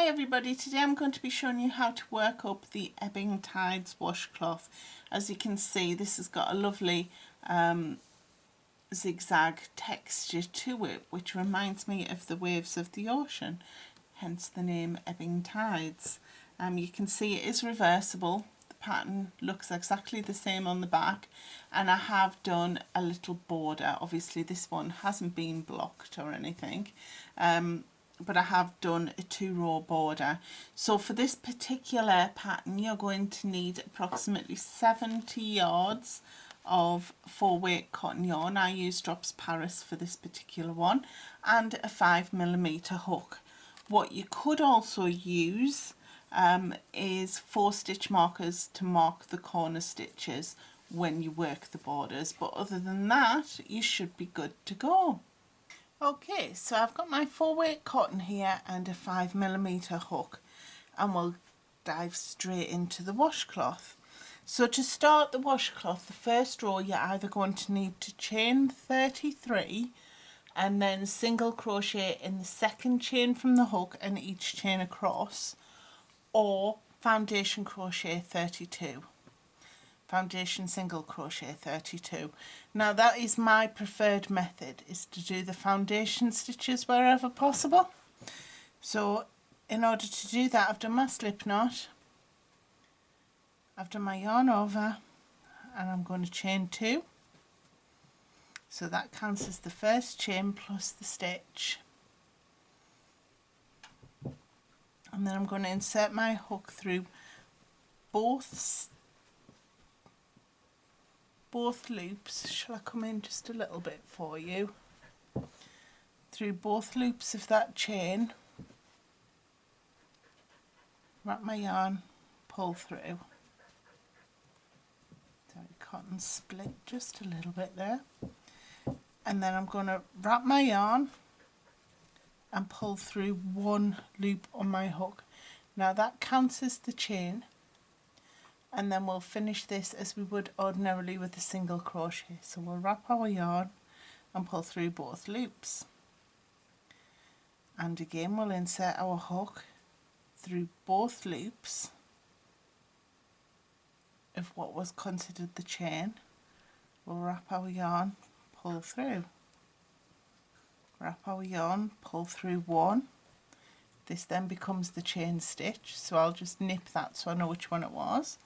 Hi everybody, today I'm going to be showing you how to work up the Ebbing Tides washcloth. As you can see, this has got a lovely zigzag texture to it, which reminds me of the waves of the ocean, hence the name Ebbing Tides. You can see it is reversible. The pattern looks exactly the same on the back, and I have done a little border. Obviously this one hasn't been blocked or anything, but I have done a 2-row border. So for this particular pattern you're going to need approximately 70 yards of 4-weight cotton yarn. I use Drops Paris for this particular one, and a 5mm hook. What you could also use is 4-stitch markers to mark the corner stitches when you work the borders, but other than that you should be good to go. Okay, so I've got my 4-weight cotton here and a 5mm hook, and we'll dive straight into the washcloth. So to start the washcloth, the first row you're either going to need to chain 33 and then single crochet in the second chain from the hook and each chain across, or foundation crochet 32. Foundation single crochet 32. Now that is my preferred method, is to do the foundation stitches wherever possible. So in order to do that, I've done my slip knot, I've done my yarn over, and I'm going to chain 2. So that counts as the first chain plus the stitch, and then I'm going to insert my hook through both loops. Shall I come in just a little bit for you? Through both loops of that chain, wrap my yarn, pull through. Sorry, cotton split just a little bit there. And then I'm going to wrap my yarn and pull through one loop on my hook. Now that counts as the chain, and then we'll finish this as we would ordinarily with a single crochet. So we'll wrap our yarn and pull through both loops, and again we'll insert our hook through both loops of what was considered the chain. We'll wrap our yarn, pull through, wrap our yarn, pull through one. This then becomes the chain stitch, so I'll just nip that so I know which one it was,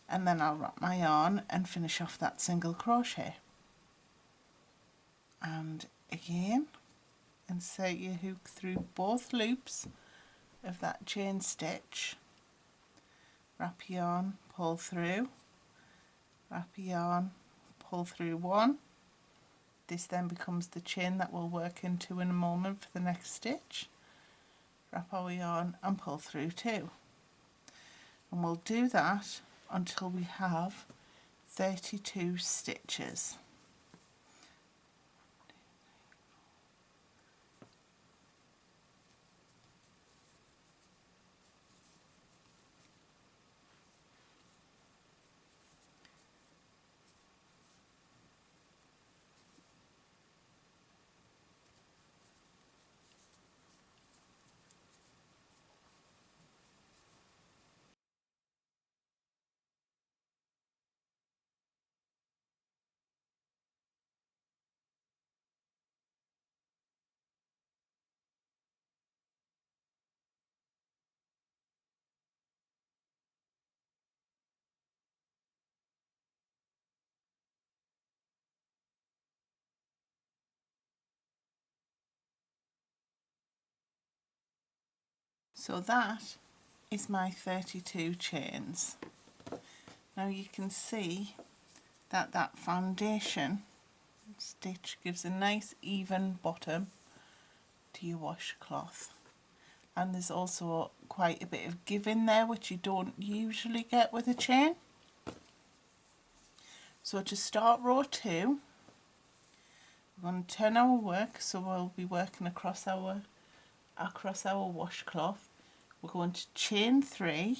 and then I'll wrap my yarn and finish off that single crochet. And again, insert your hook through both loops of that chain stitch, wrap yarn, pull through, wrap yarn, pull through one. This then becomes the chain that we'll work into in a moment for the next stitch. Wrap our yarn and pull through 2, and we'll do that until we have 32 stitches. So that is my 32 chains. Now you can see that that foundation stitch gives a nice even bottom to your washcloth, and there's also quite a bit of give in there, which you don't usually get with a chain. So to start row 2, we're going to turn our work, so we'll be working across our washcloth. We're going to chain 3,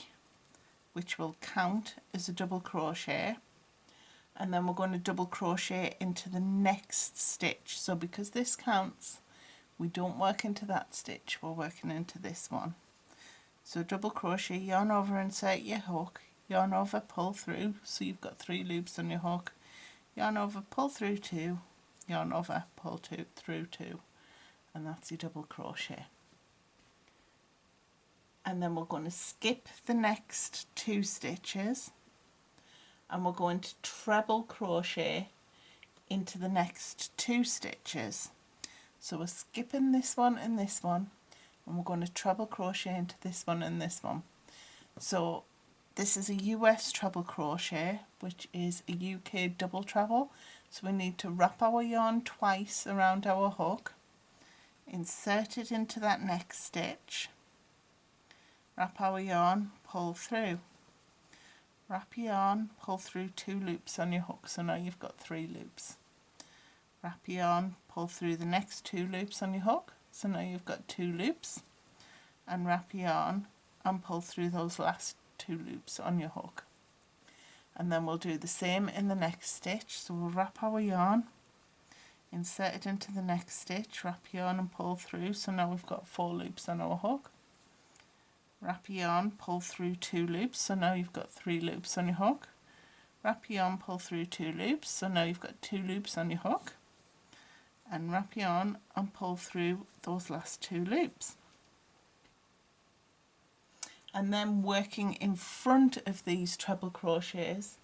which will count as a double crochet, and then we're going to double crochet into the next stitch. So because this counts, we don't work into that stitch, we're working into this one. So double crochet, yarn over, insert your hook, yarn over, pull through, so you've got 3 loops on your hook, yarn over, pull through 2, yarn over, pull through 2, and that's your double crochet. And then we're going to skip the next 2 stitches and we're going to treble crochet into the next 2 stitches. So we're skipping this one and we're going to treble crochet into this one and this one. So this is a US treble crochet, which is a UK double treble. So we need to wrap our yarn twice around our hook, insert it into that next stitch, wrap our yarn, pull through, wrap yarn, pull through 2 loops on your hook, so now you've got 3 loops. Wrap yarn, pull through the next 2 loops on your hook, so now you've got 2 loops, and wrap yarn and pull through those last 2 loops on your hook. And then we'll do the same in the next stitch. So we'll wrap our yarn, insert it into the next stitch, wrap yarn and pull through, so now we've got 4 loops on our hook. Wrap yarn, pull through 2 loops, so now you've got 3 loops on your hook. Wrap yarn, pull through 2 loops, so now you've got 2 loops on your hook. And wrap yarn and pull through those last 2 loops. And then working in front of these treble crochets,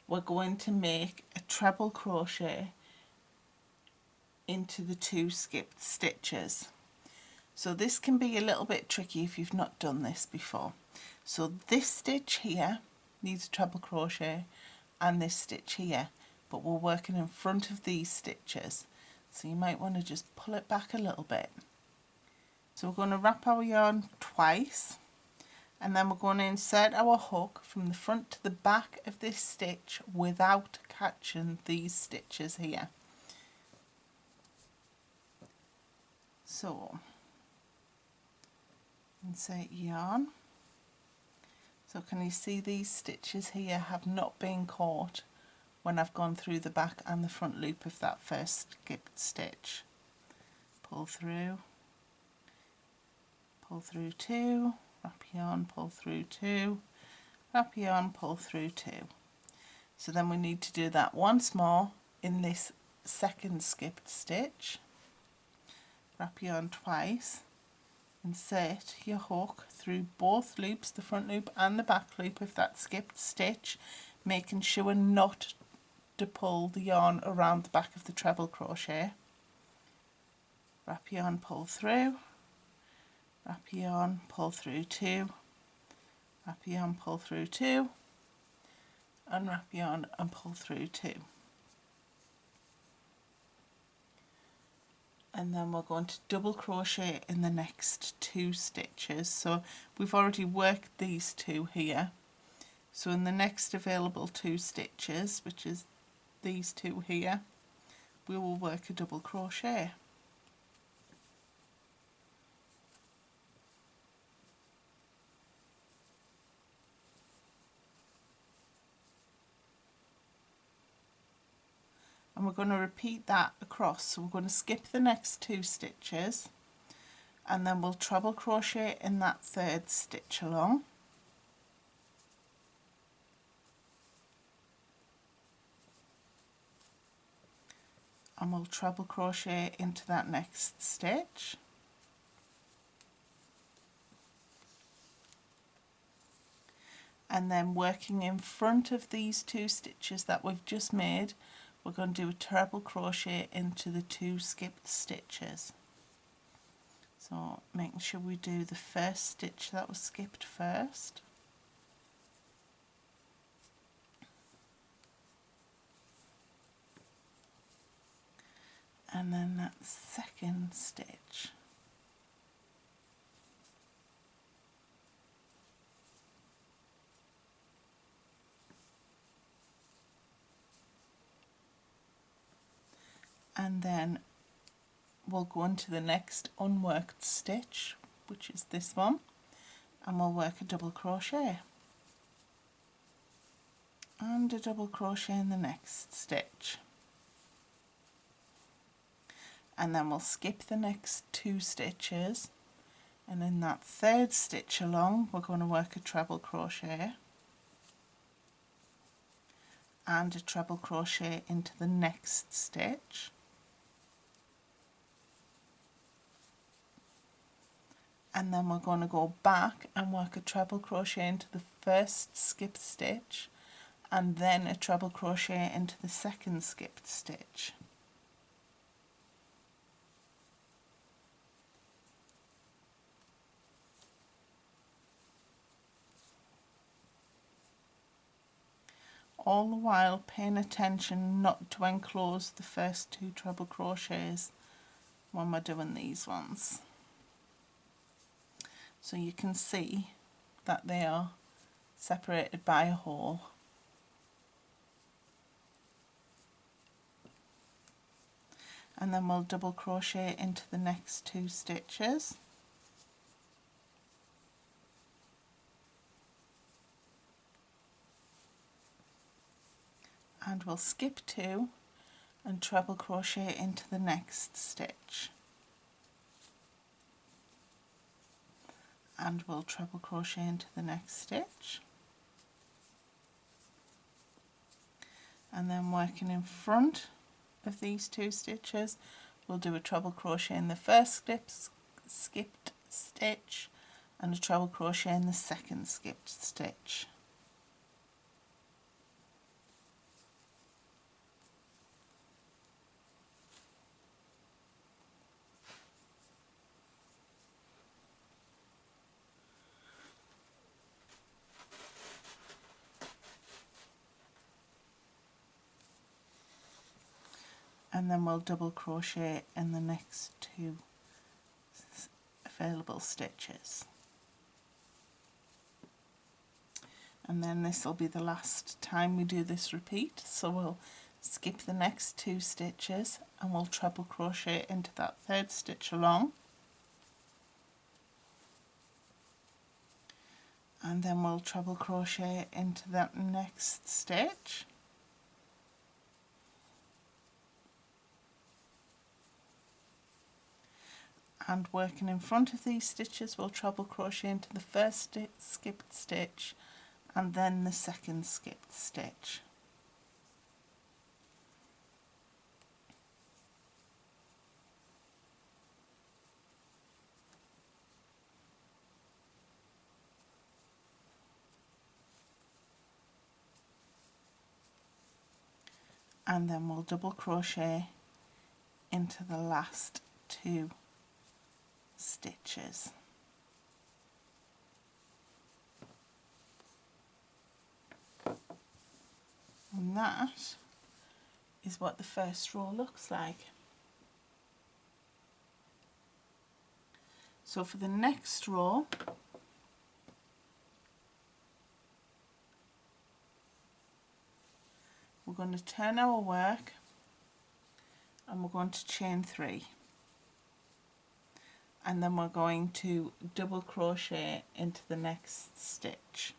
we're going to make a treble crochet into the 2 skipped stitches. So this can be a little bit tricky if you've not done this before. So this stitch here needs a treble crochet and this stitch here, but we're working in front of these stitches. So you might want to just pull it back a little bit. So we're going to wrap our yarn twice, and then we're going to insert our hook from the front to the back of this stitch without catching these stitches here. So insert yarn. So can you see these stitches here have not been caught when I've gone through the back and the front loop of that first skipped stitch. Pull through 2, wrap yarn, pull through 2, wrap yarn, pull through 2. So then we need to do that once more in this second skipped stitch. Wrap yarn twice, insert your hook through both loops, the front loop and the back loop of that skipped stitch, making sure not to pull the yarn around the back of the treble crochet. Wrap yarn, pull through, wrap yarn, pull through 2, wrap yarn, pull through 2, and wrap yarn and pull through 2. And then we're going to double crochet in the next 2 stitches. So we've already worked these 2 here. So in the next available 2 stitches, which is these 2 here, we will work a double crochet. And we're going to repeat that across. So we're going to skip the next 2 stitches and then we'll treble crochet in that 3rd stitch along. And we'll treble crochet into that next stitch. And then working in front of these 2 stitches that we've just made, we're going to do a treble crochet into the 2 skipped stitches. So making sure we do the first stitch that was skipped first. And then that second stitch. And then we'll go into the next unworked stitch, which is this one, and we'll work a double crochet and a double crochet in the next stitch. And then we'll skip the next 2 stitches And in that third stitch along, we're going to work a treble crochet and a treble crochet into the next stitch, and then we're going to go back and work a treble crochet into the first skipped stitch and then a treble crochet into the second skipped stitch. All the while paying attention not to enclose the first two treble crochets when we're doing these ones. So you can see that they are separated by a hole. And then we'll double crochet into the next two stitches. And we'll skip two and treble crochet into the next stitch. And we'll treble crochet into the next stitch. And then working in front of these two stitches, we'll do a treble crochet in the first skipped stitch and a treble crochet in the second skipped stitch. And then we'll double crochet in the next two available stitches. And then this will be the last time we do this repeat, so we'll skip the next two stitches and we'll treble crochet into that third stitch along, and then we'll treble crochet into that next stitch, and working in front of these stitches, we'll treble crochet into the first skipped stitch and then the second skipped stitch. And then we'll double crochet into the last two stitches. And that is what the first row looks like. So for the next row, we're going to turn our work and we're going to chain 3. And then we're going to double crochet into the next stitch.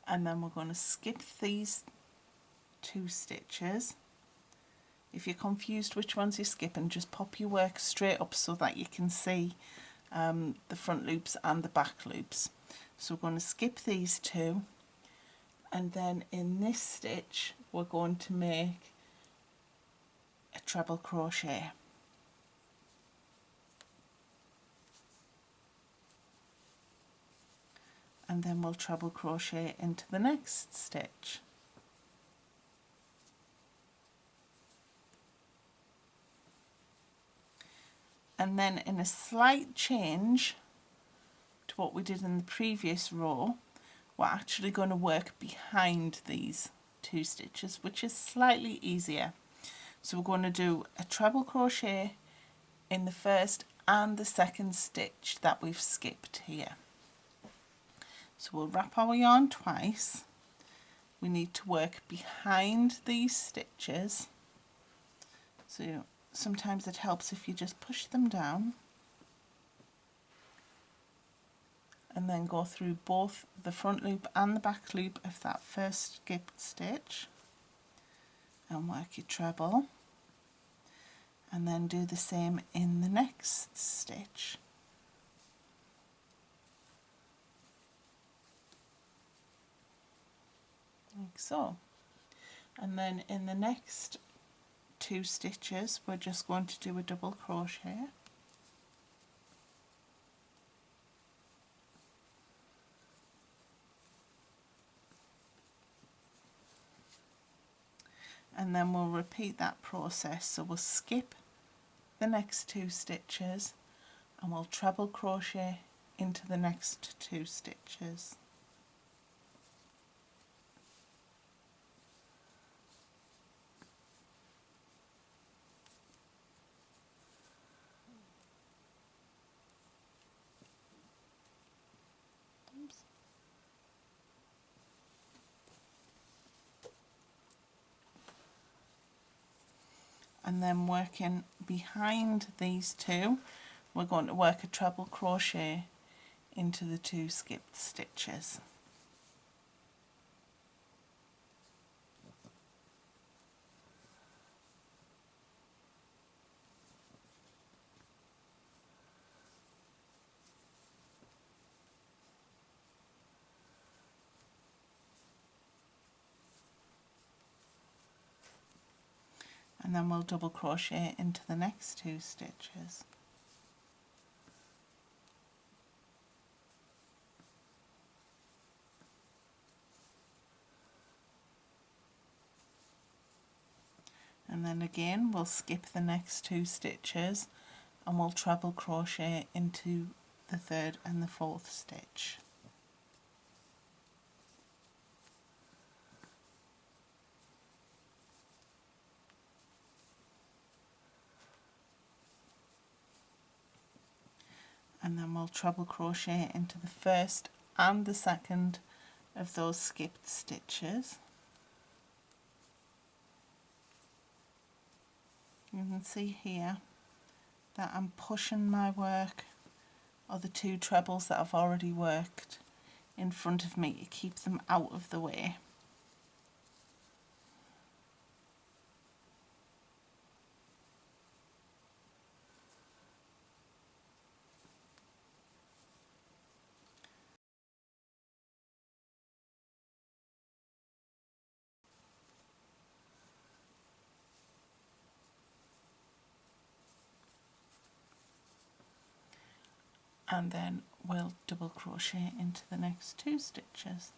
And then we're going to skip these 2 stitches. If you're confused which ones you're skipping, just pop your work straight up so that you can see the front loops and the back loops. So we're going to skip these 2. And then in this stitch we're going to make a treble crochet. And then we'll treble crochet into the next stitch. And then in a slight change to what we did in the previous row, we're actually going to work behind these 2 stitches, which is slightly easier. So we're going to do a treble crochet in the first and the second stitch that we've skipped here. So we'll wrap our yarn twice. We need to work behind these stitches. So sometimes it helps if you just push them down and then go through both the front loop and the back loop of that first skipped stitch. and work your treble, and then do the same in the next stitch. Like so. And then in the next 2 stitches we're just going to do a double crochet, and then we'll repeat that process. So we'll skip the next 2 stitches and we'll treble crochet into the next 2 stitches. Oops. And then working behind these 2, we're going to work a treble crochet into the 2 skipped stitches. And then we'll double crochet into the next 2 stitches. And then again we'll skip the next 2 stitches and we'll treble crochet into the 3rd and the 4th stitch. And then we'll treble crochet into the 1st and the 2nd of those skipped stitches. You can see here that I'm pushing my work, or the 2 trebles that I've already worked, in front of me to keep them out of the way. And then we'll double crochet into the next 2 stitches.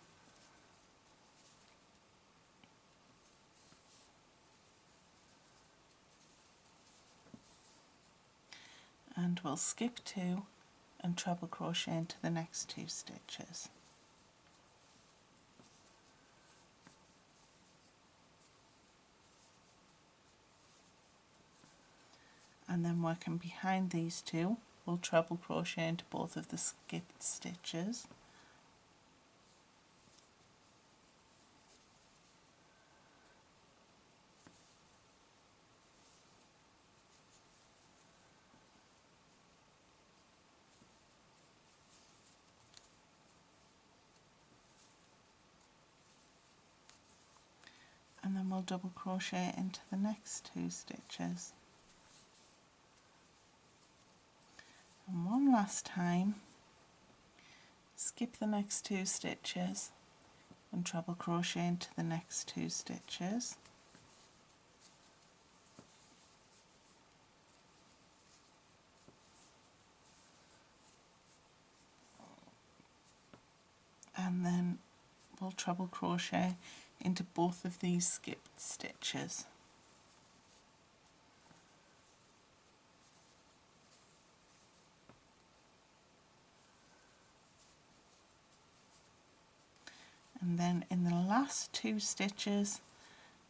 And we'll skip 2 and treble crochet into the next 2 stitches. And then working behind these 2, we'll treble crochet into both of the skipped stitches. And then we'll double crochet into the next 2 stitches. And one last time, skip the next 2 stitches and treble crochet into the next 2 stitches. And then we'll treble crochet into both of these skipped stitches. And then in the last 2 stitches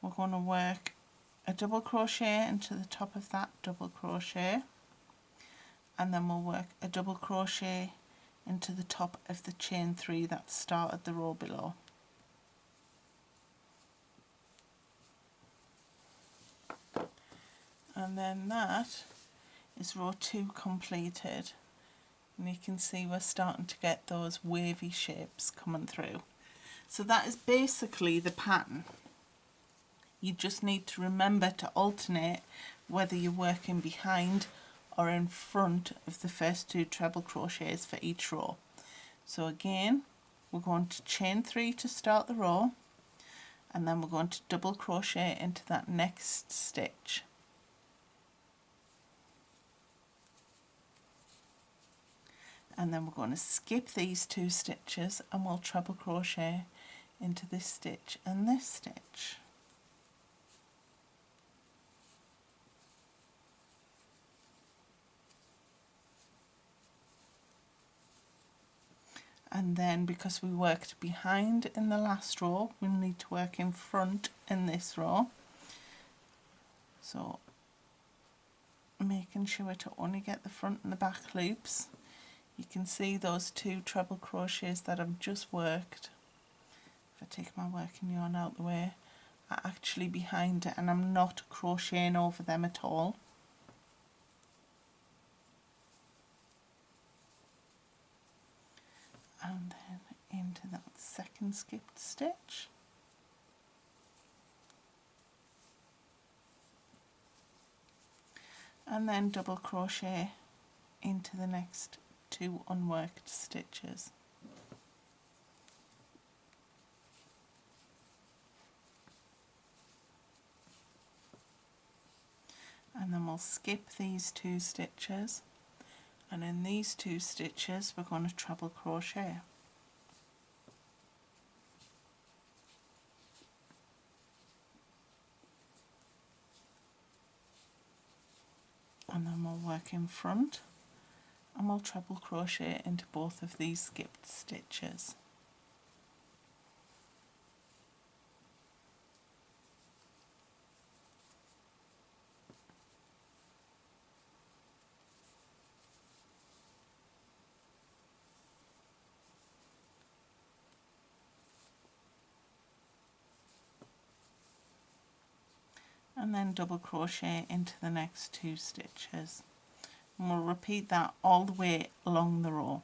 we're going to work a double crochet into the top of that double crochet, and then we'll work a double crochet into the top of the chain 3 that started the row below. And then that is row 2 completed, and you can see we're starting to get those wavy shapes coming through. So that is basically the pattern You just need to remember to alternate whether you're working behind or in front of the first 2 treble crochets for each row. So again, we're going to chain 3 to start the row, and then we're going to double crochet into that next stitch. And then we're going to skip these 2 stitches and we'll treble crochet into this stitch and this stitch. And then, because we worked behind in the last row, we'll need to work in front in this row. So making sure to only get the front and the back loops. You can see those 2 treble crochets that I've just worked, if I take my working yarn out the way, are actually behind it, and I'm not crocheting over them at all. And then into that second skipped stitch. And then double crochet into the next 2 unworked stitches. And then we'll skip these 2 stitches, and in these 2 stitches we're going to treble crochet. And then we'll work in front and we'll treble crochet into both of these skipped stitches. And then double crochet into the next 2 stitches, and we'll repeat that all the way along the row.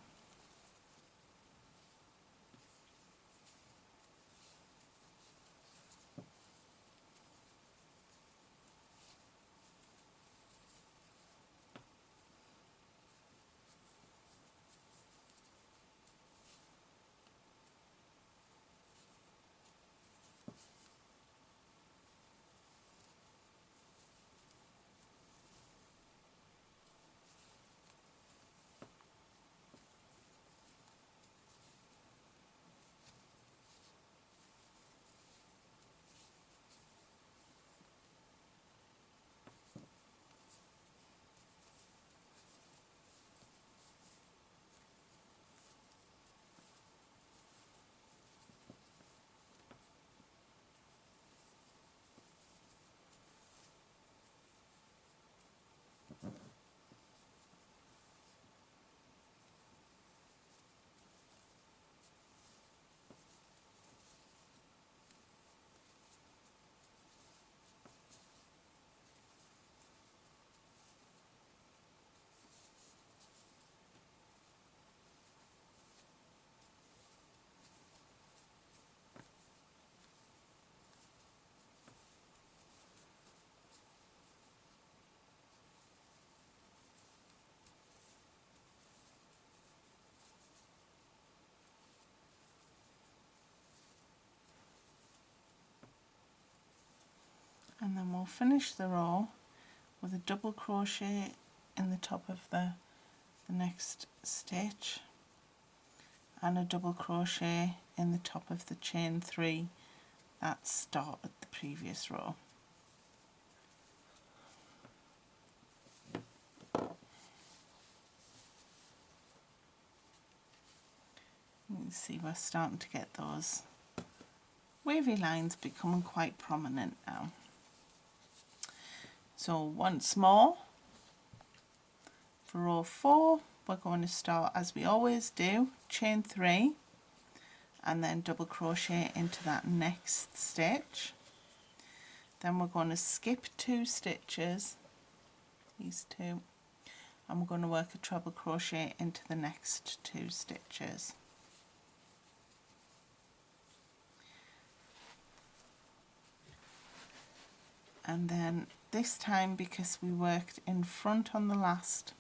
And then we'll finish the row with a double crochet in the top of the next stitch and a double crochet in the top of the chain 3 that started the previous row. You can see we're starting to get those wavy lines becoming quite prominent now. So once more, for row 4 we're going to start as we always do, chain 3 and then double crochet into that next stitch. Then we're going to skip 2 stitches, these 2, and we're going to work a treble crochet into the next 2 stitches. And then this time, because we worked in front on the last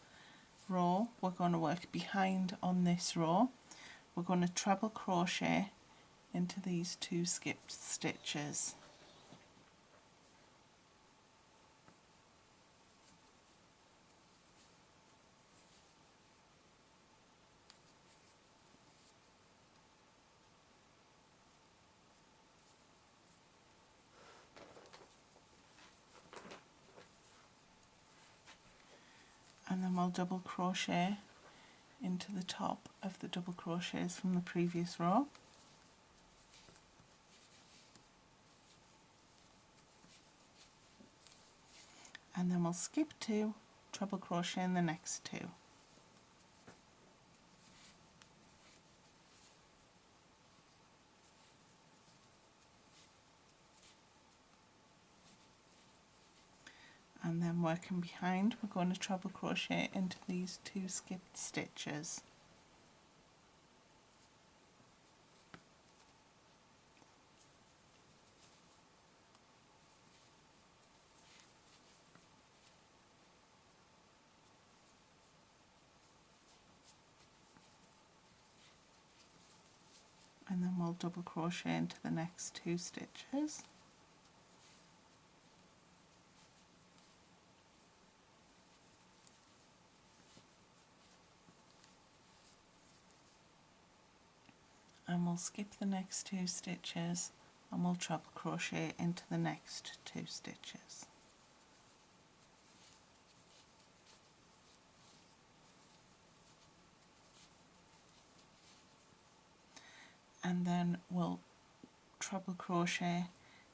row, we're going to work behind on this row. We're going to treble crochet into these 2 skipped stitches. And then we'll double crochet into the top of the double crochets from the previous row. And then we'll skip 2, treble crochet in the next 2. And then working behind, we're going to treble crochet into these 2 skipped stitches. And then we'll double crochet into the next 2 stitches. And we'll skip the next 2 stitches and we'll treble crochet into the next 2 stitches. And then we'll treble crochet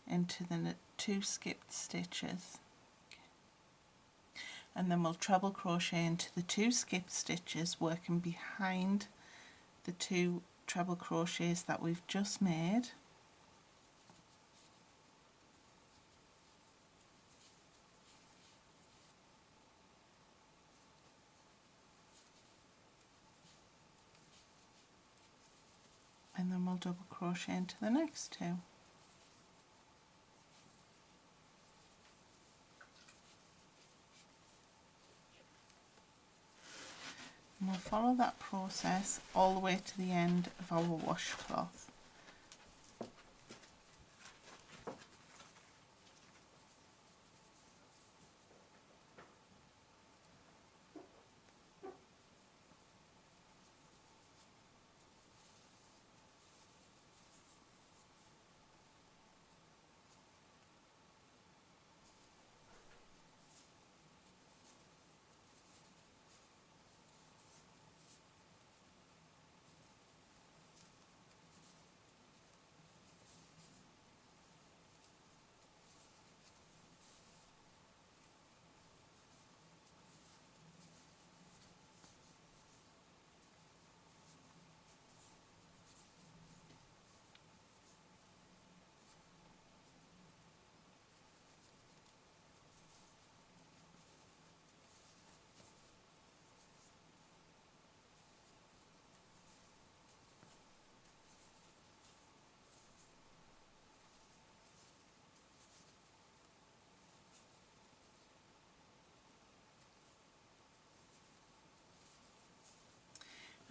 into the 2 skipped stitches. And then we'll treble crochet into the 2 skipped stitches, working behind the 2 treble crochets that we've just made. And then we'll double crochet into the next 2. And we'll follow that process all the way to the end of our washcloth.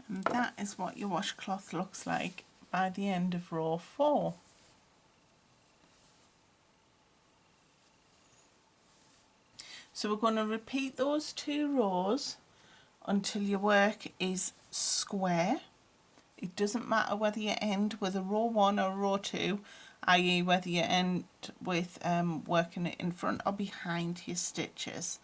And that is what your washcloth looks like by the end of row 4. So we're going to repeat those 2 rows until your work is square. It doesn't matter whether you end with a row 1 or row 2, i.e. whether you end with working it in front or behind your stitches.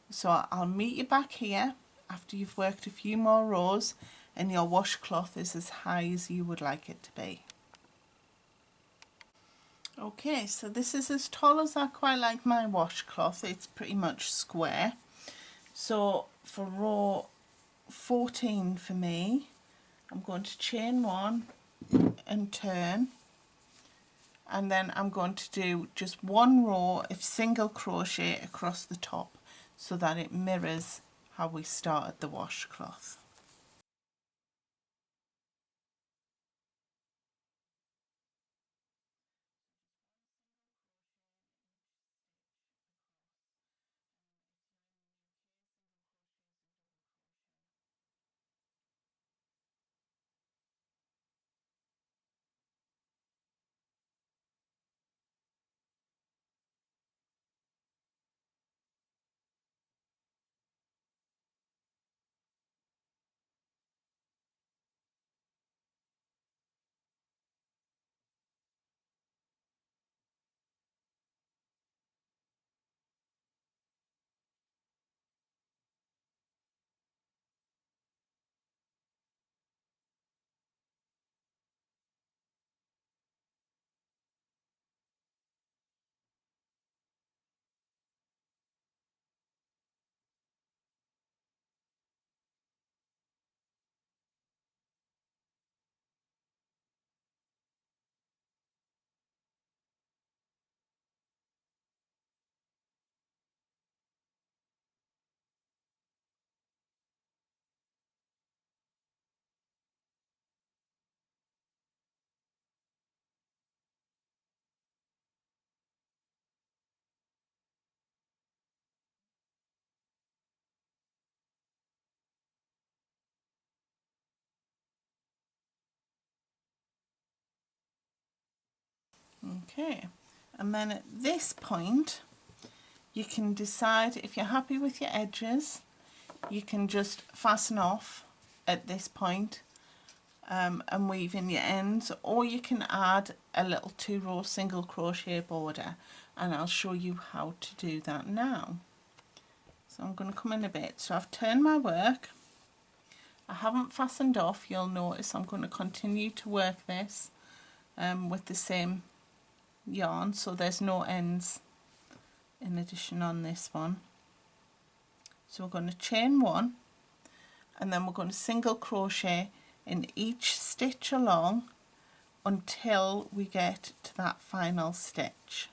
So I'll meet you back here after you've worked a few more rows and your washcloth is as high as you would like it to be. Okay, so this is as tall as I quite like my washcloth. It's pretty much square. So for row 14 for me, I'm going to chain 1 and turn, and then I'm going to do just 1 row of single crochet across the top so that it mirrors how we started the washcloth. Okay, and then at this point you can decide if you're happy with your edges. You can just fasten off at this point and weave in your ends, or you can add a little 2-row single crochet border, and I'll show you how to do that now. So I'm going to come in a bit. So I've turned my work, I haven't fastened off. You'll notice I'm going to continue to work this with the same yarn, so there's no ends in addition on this one. So we're going to chain 1, and then we're going to single crochet in each stitch along until we get to that final stitch.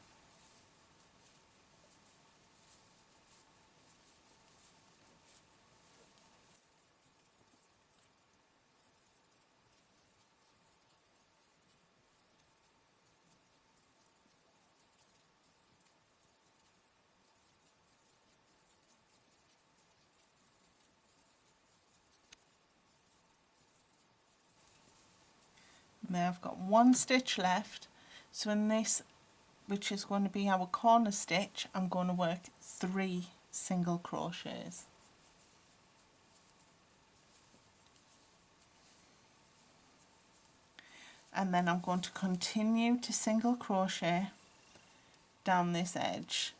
Now I've got 1 stitch left, so in this, which is going to be our corner stitch, I'm going to work 3 single crochets. And then I'm going to continue to single crochet down this edge.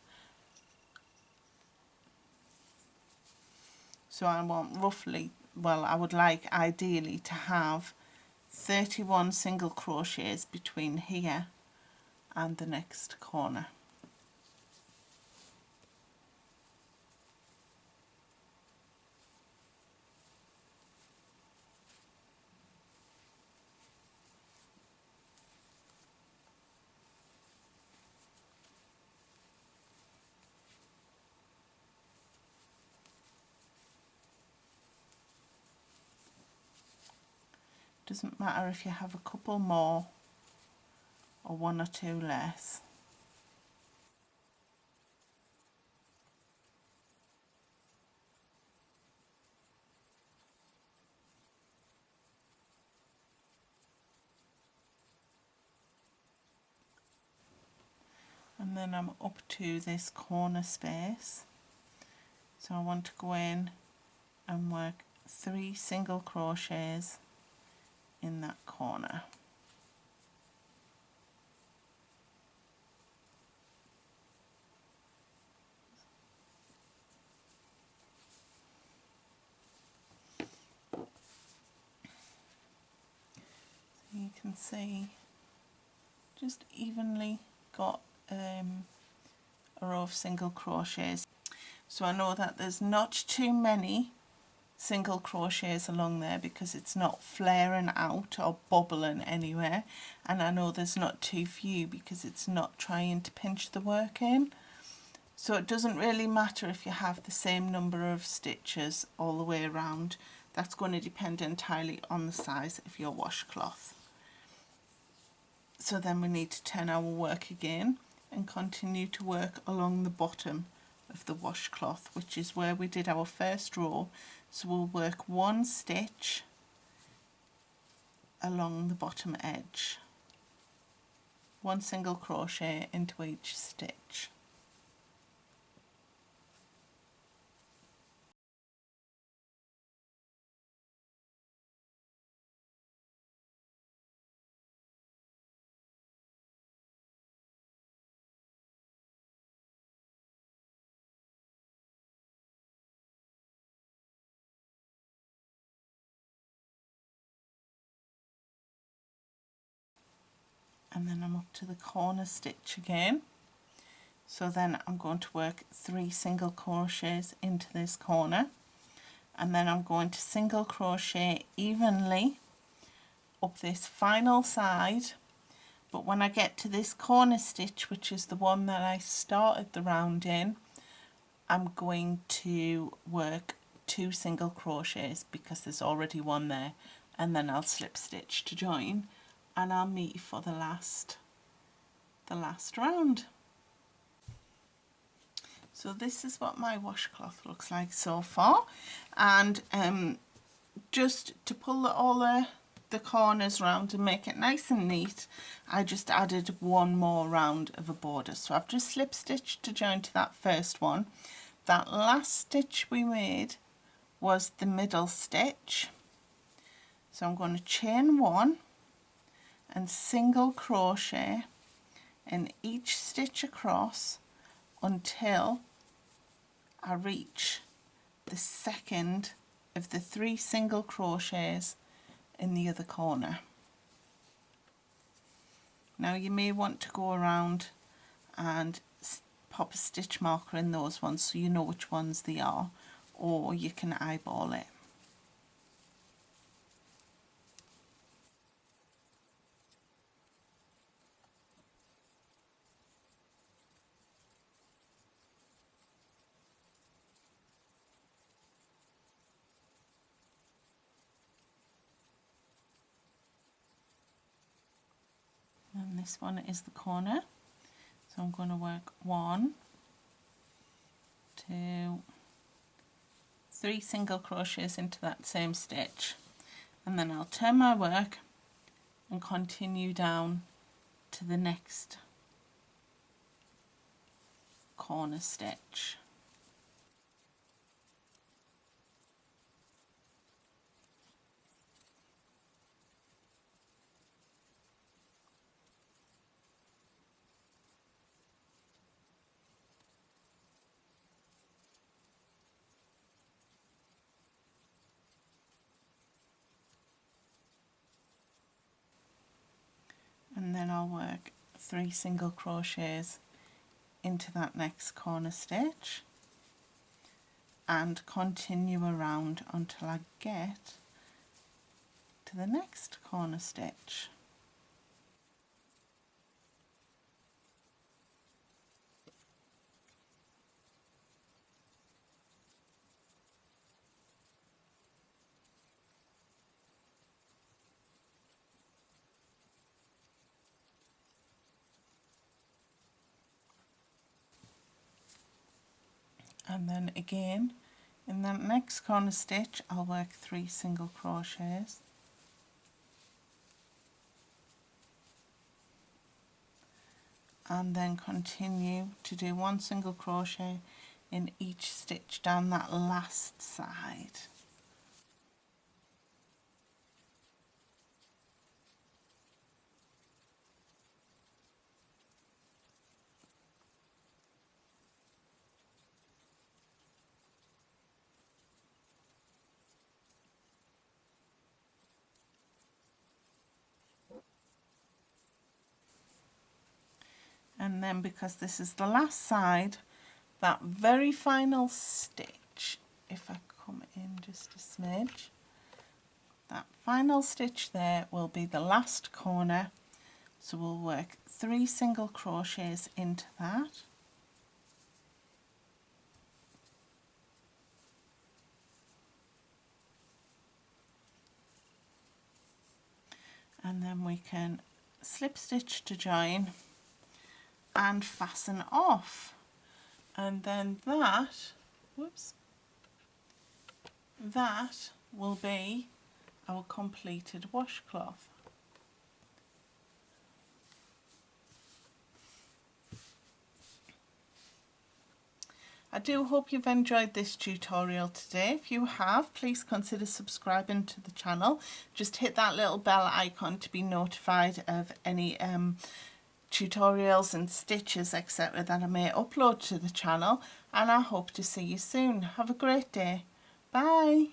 So I want roughly, well, I would like ideally to have 31 single crochets between here and the next corner. Doesn't matter if you have a couple more or 1 or 2 less. And then I'm up to this corner space, so I want to go in and work 3 single crochets in that corner. So you can see just evenly got a row of single crochets. So I know that there's not too many single crochets along there because it's not flaring out or bubbling anywhere, and I know there's not too few because it's not trying to pinch the work in. So it doesn't really matter if you have the same number of stitches all the way around. That's going to depend entirely on the size of your washcloth. So then we need to turn our work again and continue to work along the bottom of the washcloth, which is where we did our first row. So we'll work 1 stitch along the bottom edge, 1 single crochet into each stitch. And then I'm up to the corner stitch again. So then I'm going to work 3 single crochets into this corner, and then I'm going to single crochet evenly up this final side. But when I get to this corner stitch, which is the one that I started the round in, I'm going to work 2 single crochets because there's already 1 there, and then I'll slip stitch to join, and I'll meet you for the last round. So this is what my washcloth looks like so far, and just to pull all the the corners round and make it nice and neat, I just added one more round of a border. So I've just slip stitched to join to that first one. That last stitch we made was the middle stitch. So I'm going to chain one and single crochet in each stitch across until I reach the second of the 3 single crochets in the other corner. Now you may want to go around and pop a stitch marker in those ones so you know which ones they are, or you can eyeball it. And this one is the corner, so I'm going to work 1, 2, 3 single crochets into that same stitch, and then I'll turn my work and continue down to the next corner stitch. And then I'll work 3 single crochets into that next corner stitch and continue around until I get to the next corner stitch. And then again in that next corner stitch I'll work 3 single crochets and then continue to do 1 single crochet in each stitch down that last side. And then because this is the last side, that very final stitch, if I come in just a smidge, that final stitch there will be the last corner, so we'll work 3 single crochets into that, and then we can slip stitch to join and fasten off, and then that, whoops, that will be our completed washcloth. I do hope you've enjoyed this tutorial today. If you have, please consider subscribing to the channel. Just hit that little bell icon to be notified of any tutorials and stitches etc. that I may upload to the channel, and I hope to see you soon. Have a great day. Bye.